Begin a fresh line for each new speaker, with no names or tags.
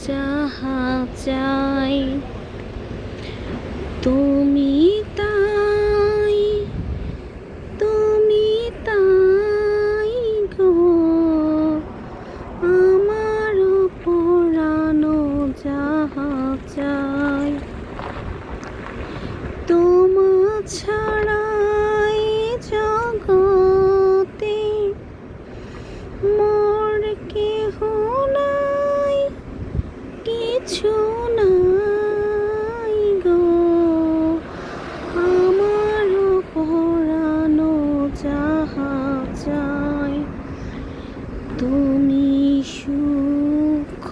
যাহা চাই তুমি তাই, তুমি তাই গো। আমার পরানো যাহা চাই তোমা ছাড়াই জগতে মোর কেহ নাই, কিছু নাই গো। আমার পরানো যাহা চাই তুমি সুখ